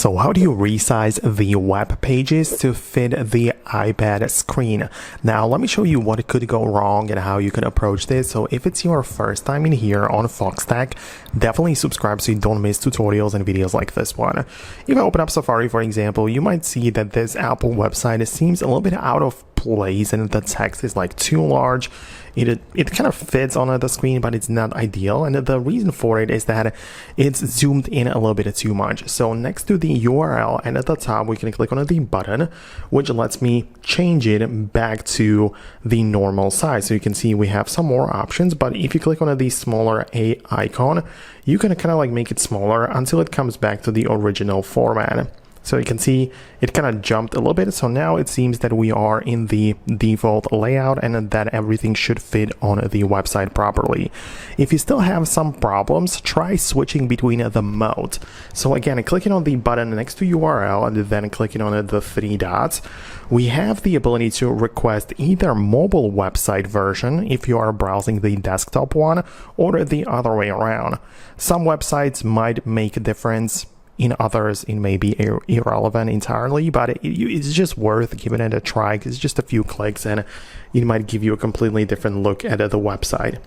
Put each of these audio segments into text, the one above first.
So how do you resize the web pages to fit the iPad screen? Now let me show you what could go wrong and how you can approach this. So if it's your first time in here on Foxtecc, definitely subscribe so you don't miss tutorials and videos like this one. If I open up Safari, for example, you might see that this Apple website seems a little bit out of place and the text is like too large. It kind of fits on the screen, but it's not ideal, and the reason for it is that it's zoomed in a little bit too much. So next to the URL and at the top we can click on the button, which lets me change it back to the normal size. So you can see we have some more options, but if you click on the smaller A icon, you can kind of like make it smaller until it comes back to the original format. So you can see it kind of jumped a little bit. So now it seems that we are in the default layout and that everything should fit on the website properly. If you still have some problems, try switching between the modes. So again, clicking on the button next to URL and then clicking on the three dots, we have the ability to request either mobile website version if you are browsing the desktop one, or the other way around. Some websites might make a difference. In others, it may be irrelevant entirely, but it's just worth giving it a try because it's just a few clicks and it might give you a completely different look at the website.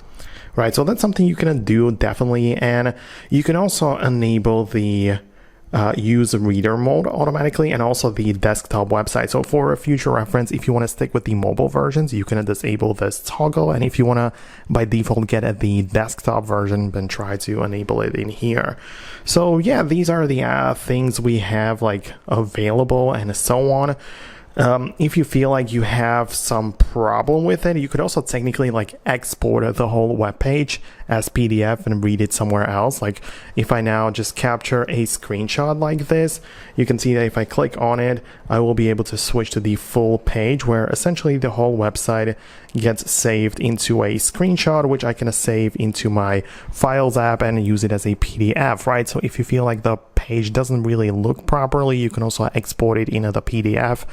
Right, so that's something you can do definitely, and you can also enable the use reader mode automatically and also the desktop website. So for a future reference, if you want to stick with the mobile versions, you can disable this toggle, and if you want to by default get at the desktop version, then try to enable it in here. So yeah, these are the things we have like available and so on. If you feel like you have some problem with it, you could also technically like export the whole web page as PDF and read it somewhere else. Like if I now just capture a screenshot like this, you can see that if I click on it, I will be able to switch to the full page where essentially the whole website gets saved into a screenshot, which I can save into my Files app and use it as a PDF, right? So if you feel like the page doesn't really look properly, you can also export it into the PDF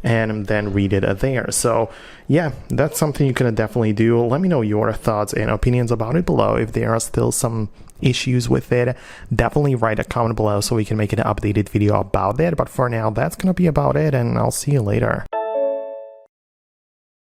and then read it there. So yeah, that's something you can definitely do. Let me know your thoughts and opinions about it below. If there are still some issues with it, definitely write a comment below so we can make an updated video about it. But for now, that's gonna be about it, and I'll see you later.